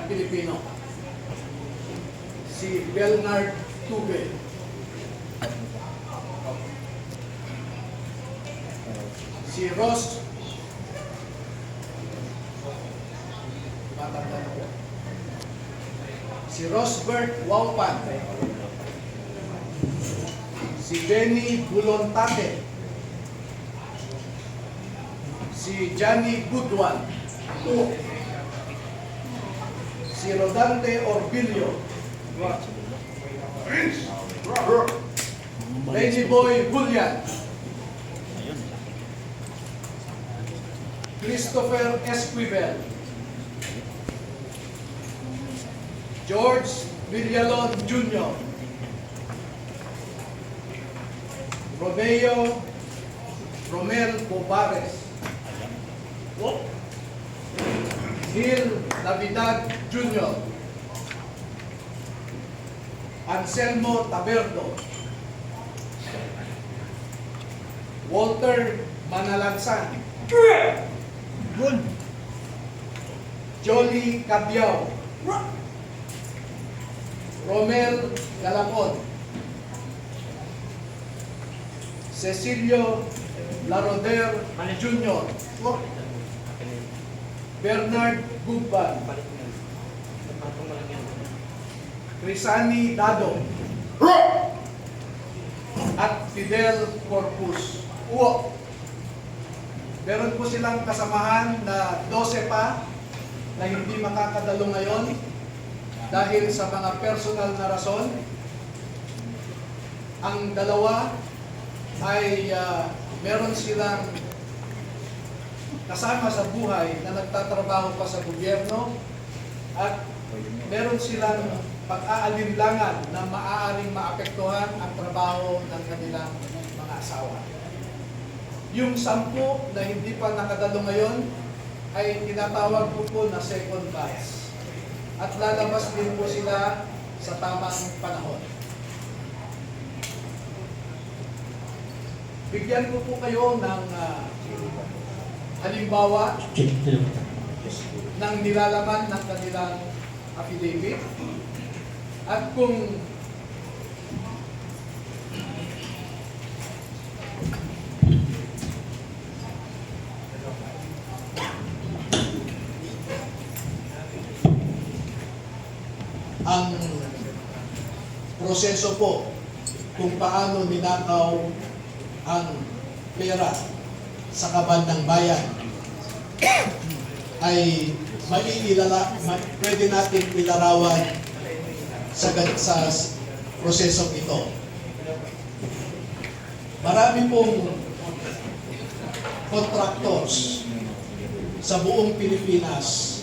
na Pilipino. Si Bernard Tube. Si Ross si Rosbert Waupan, si Benny Bulontate, si Johnny Budwan, si Rodante Orbilio, Lady Boy Julian, Christopher Esquivel, George Villalon Jr., Romeo Romel Bobares, Gil Navidad Jr., Anselmo Taberdo, Walter Manalansan, Jolly Cabiao, Romel Galamon, Cecilio Laroder Jr., Bernard Gugban, Crisani Dado, at Fidel Corpus. Meron po silang kasamahan na 12 pa na hindi makakadalo ngayon dahil sa mga personal na rason. Ang dalawa ay meron silang kasama sa buhay na nagtatrabaho pa sa gobyerno at meron silang pag-aalinlangan na maaaring maapektuhan ang trabaho ng kanilang mga asawa. Yung 10 na hindi pa nakadalo ngayon ay tinatawag po na second batch. At lalabas din po sila sa tamang panahon. Bigyan ko po kayo ng halimbawa ng nilalaman ng kanilang affidavit. At kung ang proseso po kung paano ninakaw ang pera sa kaban ng bayan ay pwede natin ilarawan sa prosesong ito. Marami pong contractors sa buong Pilipinas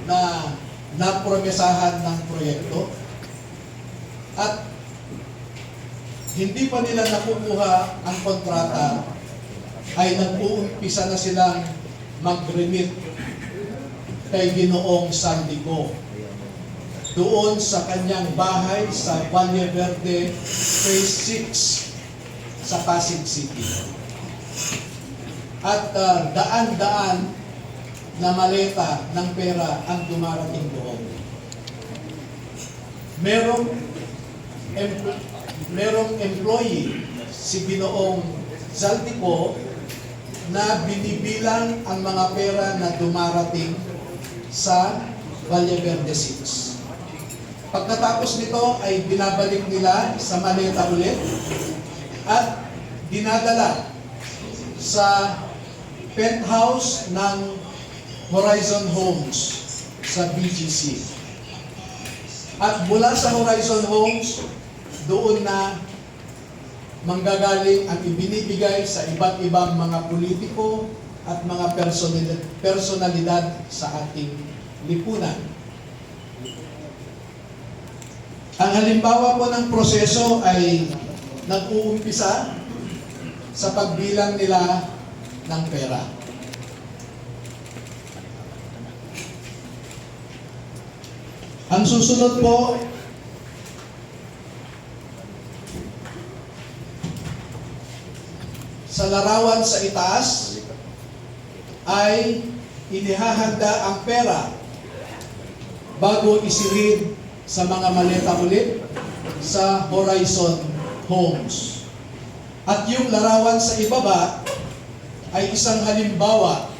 na napromesahan ng proyekto at hindi pa nila nakukuha ang kontrata ay nag-uumpisa na silang mag-remit kay Ginoong Saldico doon sa kanyang bahay sa Valle Verde Phase 6 sa Pasig City. At daan-daan na maleta ng pera ang dumarating doon. Merong employee si Ginoong Saldico na binibilang ang mga pera na dumarating sa Valle Verde 6. Pagkatapos nito ay binabalik nila sa maleta ulit at dinadala sa penthouse ng Horizon Homes sa BGC. At mula sa Horizon Homes, doon na manggagaling ang ibinibigay sa iba't ibang mga politiko at mga personalidad sa ating lipunan. Ang halimbawa po ng proseso ay nag-uumpisa sa pagbilang nila ng pera. Ang susunod po sa larawan sa itaas ay inihahanda ang pera bago isilid sa mga maleta ulit sa Horizon Homes. At yung larawan sa ibaba ay isang halimbawa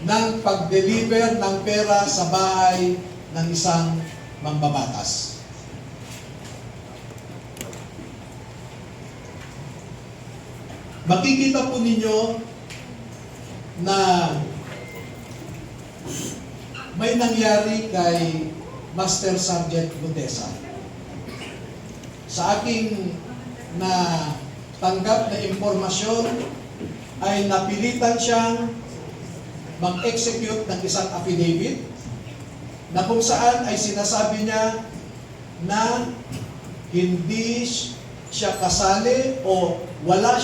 ng pag-deliver ng pera sa bahay ng isang mambabatas. Makikita po ninyo na may nangyari kay Master Sergeant Gutesa. Sa aking tanggap na impormasyon ay napilitan siyang mag-execute ng isang affidavit na kung saan ay sinasabi niya na hindi siya kasali o wala